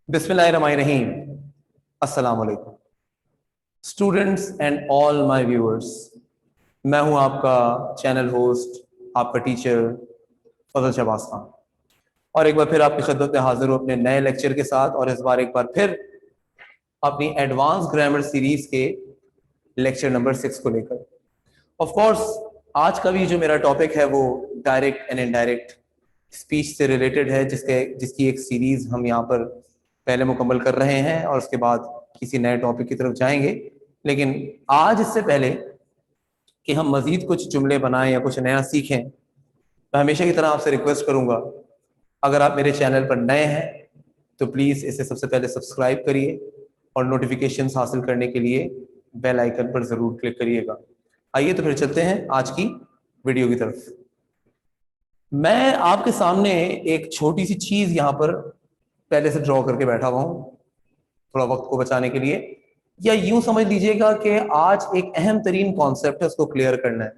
बिस्मिल्लाहिर्रहमानिर्रहीम। अस्सलाम वालेकुम students and all my viewers. मैं हूं आपका चैनल होस्ट, आपका टीचर फजल शहबाज खान, और एक बार फिर आपकी खिदमत में हाजिर हूं अपने नए लेक्चर के साथ। और इस बार एक बार फिर अपनी एडवांस ग्रामर सीरीज के लेक्चर नंबर 6 को लेकर। ऑफ कोर्स आज का भी जो मेरा टॉपिक है वो डायरेक्ट एंड इनडायरेक्ट स्पीच से रिलेटेड है, जिसकी एक सीरीज हम यहाँ पर पहले मुकम्मल कर रहे हैं और उसके बाद किसी नए टॉपिक की तरफ जाएंगे। लेकिन आज इससे पहले कि हम मजीद कुछ जुमले बनाएं या कुछ नया सीखें, मैं हमेशा की तरह आपसे रिक्वेस्ट करूंगा, अगर आप मेरे चैनल पर नए हैं तो प्लीज़ इसे सबसे पहले सब्सक्राइब करिए और नोटिफिकेशंस हासिल करने के लिए बेल आइकन पर ज़रूर क्लिक करिएगा। आइए तो फिर चलते हैं आज की वीडियो की तरफ। मैं आपके सामने एक छोटी सी चीज़ यहाँ पर पहले से ड्रॉ करके बैठा हुआ हूँ थोड़ा वक्त को बचाने के लिए, या यूं समझ लीजिएगा कि आज एक अहम तरीन कॉन्सेप्ट है, उसको क्लियर करना है।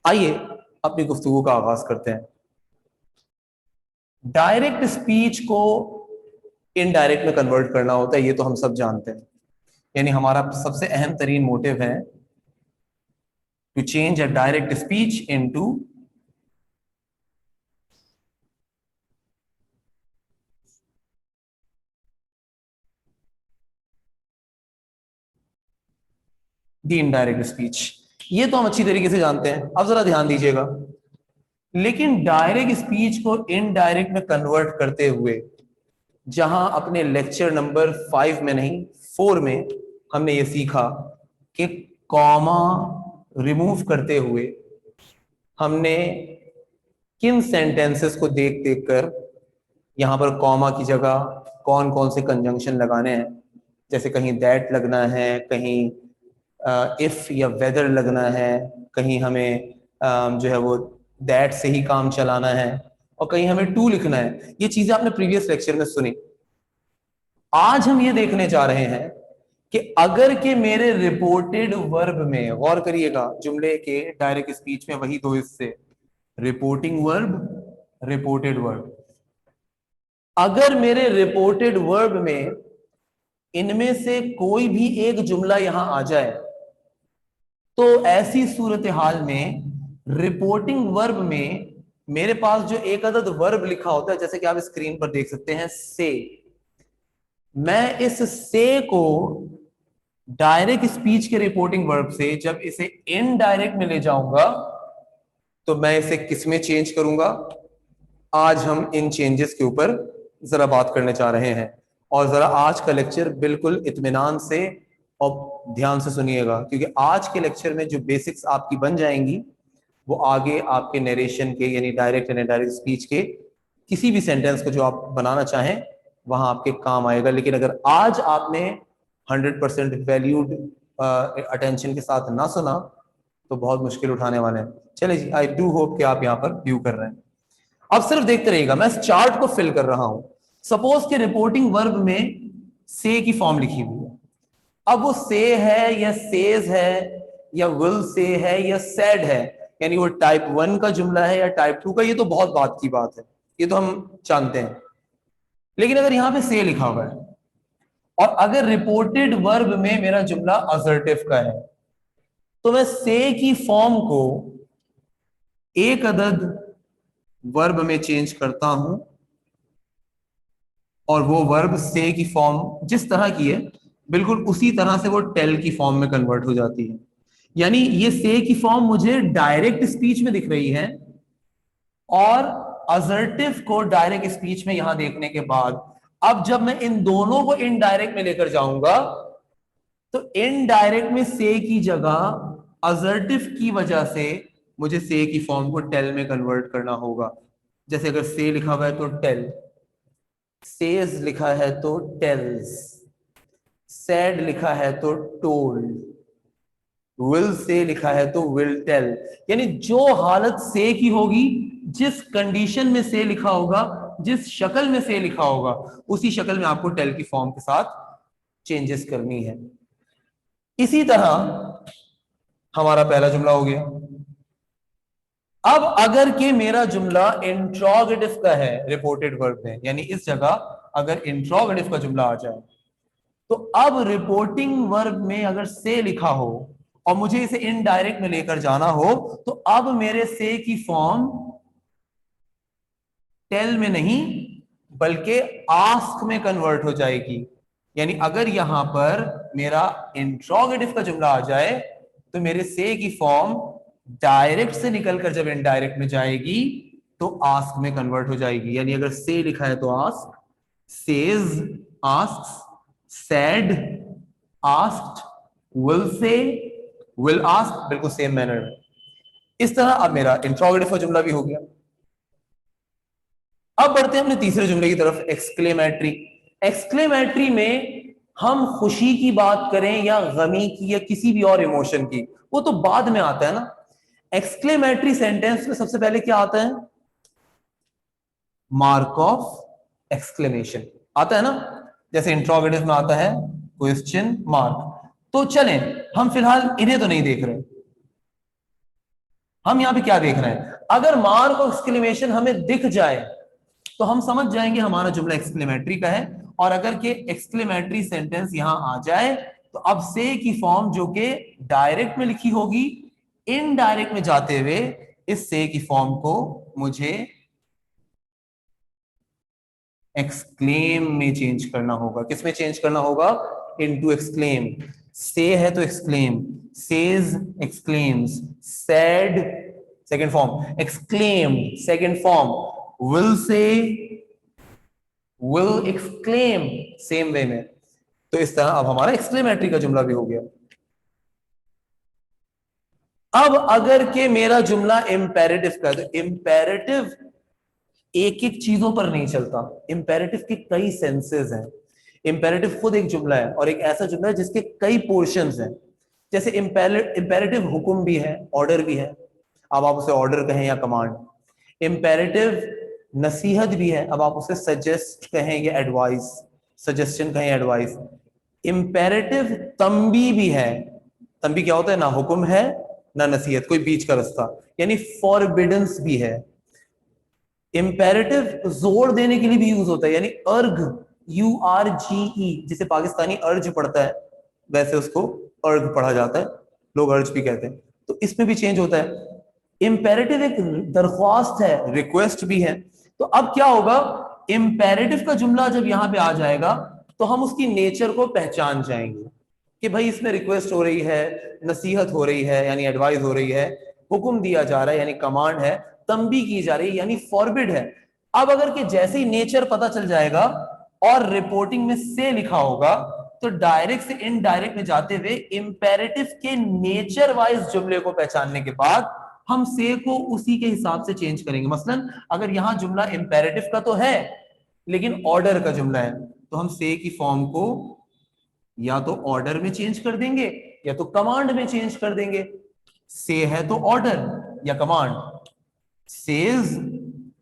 आइए अपनी गुफ्तगू का आगाज करते हैं। डायरेक्ट स्पीच को इनडायरेक्ट में कन्वर्ट करना होता है, ये तो हम सब जानते हैं। यानी हमारा सबसे अहम तरीन मोटिव है to change a direct speech into the indirect speech. ये तो हम अच्छी तरीके से जानते हैं। अब जरा ध्यान दीजिएगा, लेकिन डायरेक्ट स्पीच को इनडायरेक्ट में कन्वर्ट करते हुए जहां अपने लेक्चर नंबर 5 में नहीं 4 में हमने ये सीखा कि कॉमा रिमूव करते हुए हमने किन सेंटेंसेस को देख देख कर यहां पर कॉमा की जगह कौन कौन से कंजंक्शन लगाने हैं। जैसे कहीं दैट लगना है, कहीं इफ या वेदर लगना है, कहीं हमें जो है वो दैट से ही काम चलाना है, और कहीं हमें टू लिखना है। ये चीजें आपने प्रीवियस लेक्चर में सुनी। आज हम ये देखने जा रहे हैं कि अगर के मेरे रिपोर्टेड वर्ब में, गौर करिएगा जुमले के डायरेक्ट स्पीच में वही दो हिस्से, रिपोर्टिंग वर्ब, रिपोर्टेड वर्ब। अगर मेरे रिपोर्टेड वर्ब में इनमें से कोई भी एक जुमला यहां आ जाए तो ऐसी सूरत हाल में रिपोर्टिंग वर्ब में मेरे पास जो एक अदद वर्ब लिखा होता है, जैसे कि आप स्क्रीन पर देख सकते हैं, से, मैं इस से को डायरेक्ट स्पीच के रिपोर्टिंग वर्ब से जब इसे इनडायरेक्ट में ले जाऊंगा तो मैं इसे किस में चेंज करूंगा। आज हम इन चेंजेस के ऊपर जरा बात करने जा रहे हैं, और जरा आज का लेक्चर बिल्कुल इत्मीनान से और ध्यान से सुनिएगा, क्योंकि आज के लेक्चर में जो बेसिक्स आपकी बन जाएंगी वो आगे आपके नरेशन के, यानी डायरेक्ट एंड इनडायरेक्ट स्पीच के किसी भी सेंटेंस को जो आप बनाना चाहें वहां आपके काम आएगा। लेकिन अगर आज आपने 100% वैल्यूड अटेंशन के साथ ना सुना तो बहुत मुश्किल उठाने वाले हैं। चलिए जी, आई डू होप कि आप यहाँ पर व्यू कर रहे हैं। अब सिर्फ देखते रहिएगा, मैं इस चार्ट को फिल कर रहा हूं। सपोज के रिपोर्टिंग वर्ब में से की फॉर्म लिखी हुई है। अब वो से है या सेज है या विल से है या सेड है, यानी वो टाइप 1 का जुमला है या टाइप 2 का, ये तो बहुत बात की बात है, ये तो हम जानते हैं। लेकिन अगर यहां पे से लिखा हुआ है और अगर रिपोर्टेड वर्ब में मेरा जुमला असर्टिव का है, तो मैं से की फॉर्म को एक अदद वर्ब में चेंज करता हूं और वो वर्ब से की फॉर्म जिस तरह की है बिल्कुल उसी तरह से वो टेल की फॉर्म में कन्वर्ट हो जाती है। यानी ये से की फॉर्म मुझे डायरेक्ट स्पीच में दिख रही है, और असर्टिव को डायरेक्ट स्पीच में यहां देखने के बाद अब जब मैं इन दोनों को इनडायरेक्ट में लेकर जाऊंगा तो इनडायरेक्ट में से की जगह असर्टिव की वजह से मुझे से की फॉर्म को टेल में कन्वर्ट करना होगा। जैसे अगर से लिखा हुआ है तो टेल, सेज लिखा है तो टेल्स, सैड लिखा है तो टोल्ड, विल से लिखा है तो विल टेल। यानी जो हालत से की होगी, जिस कंडीशन में से लिखा होगा, जिस शक्ल में से लिखा होगा, उसी शक्ल में आपको टेल की फॉर्म के साथ चेंजेस करनी है। इसी तरह हमारा पहला जुमला हो गया। अब अगर के मेरा जुमला इंट्रोगेटिव का है रिपोर्टेड वर्ब में, यानी इस जगह अगर इंट्रोगेटिव का जुमला आ जाए, तो अब रिपोर्टिंग वर्ब में अगर से लिखा हो और मुझे इसे इनडायरेक्ट में लेकर जाना हो, तो अब मेरे से की फॉर्म टेल में नहीं बल्कि आस्क में कन्वर्ट हो जाएगी। यानी अगर यहां पर मेरा इंट्रोगेटिव का जुमला आ जाए तो मेरे से की फॉर्म डायरेक्ट से निकलकर जब इनडायरेक्ट में जाएगी तो आस्क में कन्वर्ट हो जाएगी। यानी अगर से लिखा है तो ask, says, asks, said, asked, will say, will ask, बिल्कुल सेम मैनर में। इस तरह अब मेरा इंट्रोगेटिव का जुमला भी हो गया। अब बढ़ते हैं अपने तीसरे जुमले की तरफ, एक्सक्लेमेटरी। एक्सक्लेमेटरी में हम खुशी की बात करें या गमी की या किसी भी और इमोशन की, वो तो बाद में आता है ना। एक्सक्लेमेटरी सेंटेंस में सबसे पहले क्या आता है? मार्क ऑफ एक्सक्लेमेशन आता है ना, जैसे इंट्रोगेटिव में आता है क्वेश्चन मार्क। तो चलें, हम फिलहाल इन्हें तो नहीं देख रहे, हम यहां पे क्या देख रहे हैं? अगर मार्क ऑफ एक्सक्लेमेशन हमें दिख जाए तो हम समझ जाएंगे हमारा जुमला एक्सक्लेमेटरी का है। और अगर के एक्सक्लेमेटरी सेंटेंस यहां आ जाए तो अब से की फॉर्म जो कि डायरेक्ट में लिखी होगी, इनडायरेक्ट में जाते हुए इस से की फॉर्म को मुझे एक्सक्लेम में चेंज करना होगा। किस में चेंज करना होगा? Into exclaim. से है तो exclaim, says, exclaims, said second form, exclaim second form, will say, will exclaim same way में। तो इस तरह अब हमारा एक्सक्लेमेटरी का जुमला भी हो गया। अब अगर के मेरा जुमला इंपेरेटिव का है, तो इंपेरेटिव एक एक चीजों पर नहीं चलता। इंपेरेटिव के कई सेंसेस हैं। इंपेरेटिव खुद एक जुमला है और एक ऐसा जुमला है जिसके कई पोर्शंस हैं। जैसे इंपेरेटिव हुक्म भी है, ऑर्डर भी है, अब आप उसे ऑर्डर कहें या कमांड। इंपेरेटिव नसीहत भी है, अब आप उसे सजेस्ट कहें या एडवाइस, सजेशन कहें, एडवाइस। इंपेरेटिव तंबी भी है। तंबी क्या होता है? ना हुक्म है ना नसीहत, कोई बीच का रास्ता, यानी फॉरबिडेंस भी है। इंपेरेटिव जोर देने के लिए भी यूज होता है, यानी अर्ग, URGE, जिसे पाकिस्तानी अर्ज पढ़ता है वैसे उसको अर्ग पढ़ा जाता है, लोग अर्ज भी कहते हैं, तो इसमें भी चेंज होता है। इंपेरेटिव एक दरख्वास्त है, रिक्वेस्ट भी है। तो अब क्या होगा? इंपेरेटिव का जुमला जब यहां पे आ जाएगा तो हम उसकी नेचर को पहचान जाएंगे कि भाई इसमें रिक्वेस्ट हो रही है, नसीहत हो रही है यानी एडवाइस हो रही है, हुक्म दिया जा रहा है यानी कमांड है, तंबी की जा रही है यानी फॉरबिड है। अब अगर के जैसे ही नेचर पता चल जाएगा और रिपोर्टिंग में से लिखा होगा तो डायरेक्ट से इनडायरेक्ट में जाते हुए इंपेरेटिव के नेचर वाइज जुमले को पहचानने के बाद हम से को उसी के हिसाब से चेंज करेंगे। मसलन अगर यहां जुमला इंपेरेटिव का तो है लेकिन ऑर्डर का जुमला है, तो हम से की फॉर्म को या तो ऑर्डर में चेंज कर देंगे या तो कमांड में चेंज कर देंगे। से है तो ऑर्डर या कमांड, सेज,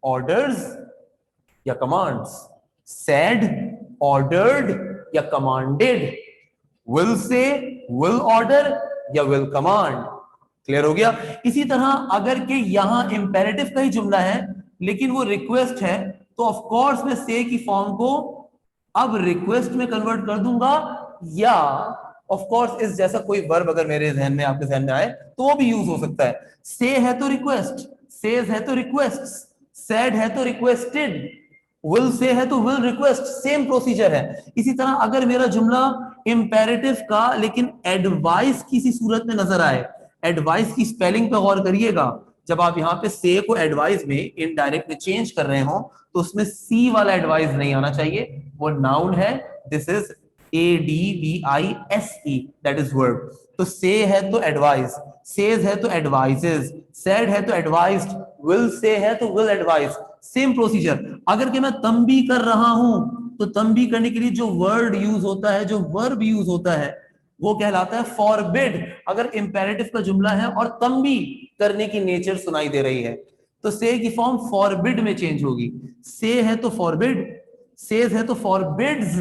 ऑर्डर्स या कमांड्स, सेड, ऑर्डर्ड या commanded, will say, will order या विल कमांड। क्लियर हो गया? इसी तरह अगर के यहां इंपेरेटिव का ही जुमला है लेकिन वो रिक्वेस्ट है, तो ऑफ कोर्स मैं से की फॉर्म को अब रिक्वेस्ट में कन्वर्ट कर दूंगा, या ऑफ कोर्स इस जैसा कोई वर्ब अगर मेरे जहन में, आपके जहन में आए तो वो भी यूज हो सकता है। से है तो रिक्वेस्ट, सेज है तो रिक्वेस्ट, सेड है तो रिक्वेस्टेड, विल से है तो विल रिक्वेस्ट, सेम प्रोसीजर है। इसी तरह अगर मेरा जुमला इंपेरेटिव का लेकिन एडवाइस किसी सूरत में नजर आए, एडवाइस की स्पेलिंग पे गौर करिएगा, जब आप यहाँ पे से को एडवाइस में इनडायरेक्ट में चेंज कर रहे हो तो उसमें सी वाला एडवाइस नहीं आना चाहिए, वो नाउन है, this is ADVISE, that is verb. तो से है तो एडवाइस, सेज है तो एडवाइजेस, सेड है तो एडवाइज्ड, विल से है तो विल एडवाइस, सेम प्रोसीजर। अगर कि मैं तंबी कर रहा हूं तो तंबी करने के लिए जो वर्ड यूज होता है, जो वर्ब यूज होता है, वो कहलाता है फॉरबिड। अगर इंपेरेटिव का जुमला है और तंबी करने की नेचर सुनाई दे रही है तो से की फॉर्म फॉरबिड में चेंज होगी। से है तो फॉरबिड, सेज है तो फॉरबिड्स,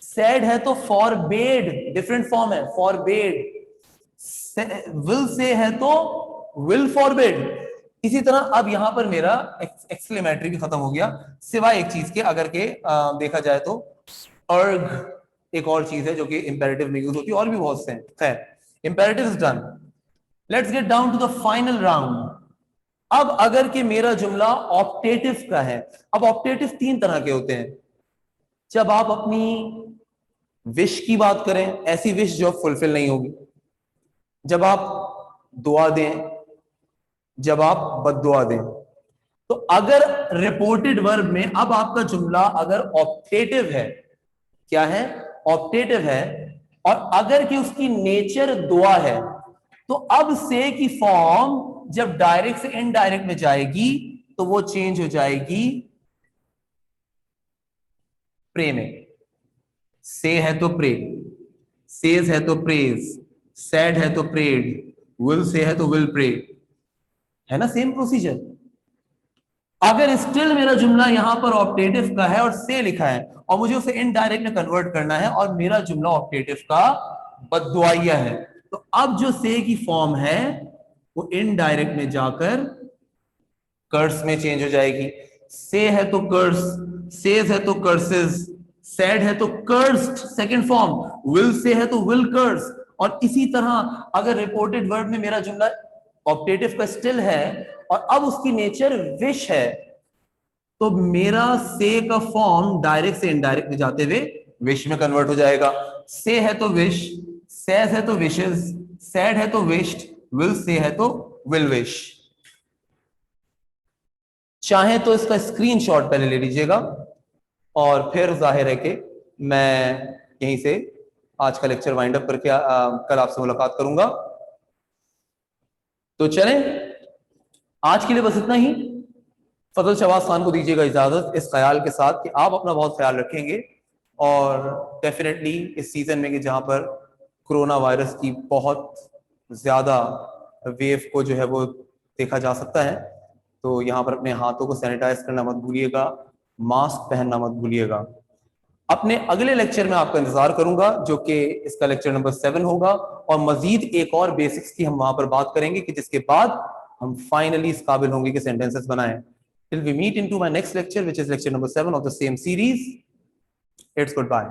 सेड है तो फॉरबेड, डिफरेंट फॉर्म है, फॉरबेड। विल से है तो विल फॉरबिड, इसी तरह अब यहां पर मेरा एक्सक्लेमेटरी भी खत्म हो गया, सिवाय एक चीज के, अगर के देखा जाए तो अर्ग एक और चीज है जो कि इंपेरेटिव में यूज होती है, और भी बहुत से हैं। खैर, imperative is done, let's get down to the final round. अब अगर कि मेरा जुमला ऑप्टेटिव का है, अब ऑप्टेटिव तीन तरह के होते हैं। जब आप अपनी विश की बात करें, ऐसी विश जो फुलफिल नहीं होगी, जब आप दुआ दें, जब आप बद्दुआ दें। तो अगर रिपोर्टेड वर्ब में अब आपका जुमला अगर ऑप्टेटिव है, क्या है, ऑप्टेटिव है, और अगर कि उसकी नेचर दुआ है, तो अब से की फॉर्म जब डायरेक्ट से इनडायरेक्ट में जाएगी तो वो चेंज हो जाएगी प्रे में। से है तो प्रे, सेज है तो प्रेज, सैड है तो प्रेड, विल से है तो विल प्रे, है ना, सेम प्रोसीजर। अगर स्टिल मेरा जुमला यहां पर ऑप्टेटिव का है और से लिखा है और मुझे उसे इनडायरेक्ट में कन्वर्ट करना है और मेरा जुमला ऑप्टेटिव का बद्दुआइया है, तो अब जो से की फॉर्म है वो इनडायरेक्ट में जाकर कर्स में चेंज हो जाएगी। से है तो कर्स, सेज है तो कर्सेस, सैड है तो कर्स्ड सेकंड फॉर्म, विल से है तो विल कर्स। और इसी तरह अगर रिपोर्टेड वर्ड में मेरा जुमला ऑप्टेटिव का स्टिल है और अब उसकी नेचर विश है, तो मेरा से का फॉर्म डायरेक्ट से इनडायरेक्ट में जाते हुए विश में कन्वर्ट हो जाएगा। से है तो विश, सेज है तो विशेस, सैड है तो विश्ड, विल से है तो विल विश। चाहे तो इसका स्क्रीनशॉट पहले ले लीजिएगा और फिर जाहिर है कि मैं यहीं से आज का लेक्चर वाइंड अप करके कल आपसे मुलाकात करूंगा। तो चलें, आज के लिए बस इतना ही। फजल शहबाज खान को दीजिएगा इजाजत, इस ख्याल के साथ कि आप अपना बहुत ख्याल रखेंगे और डेफिनेटली इस सीजन में कि जहां पर कोरोना वायरस की बहुत ज्यादा वेव को जो है वो देखा जा सकता है, तो यहाँ पर अपने हाथों को सैनिटाइज करना मत भूलिएगा, मास्क पहनना मत भूलिएगा। अपने अगले लेक्चर में आपका इंतजार करूंगा जो कि इसका लेक्चर नंबर 7 होगा, और मजीद एक और बेसिक्स की हम वहां पर बात करेंगे कि जिसके बाद हम फाइनली इस काबिल होंगे कि सेंटेंसेस बनाएं। Till we meet into my next lecture, which is lecture number 7 of the same series. It's goodbye.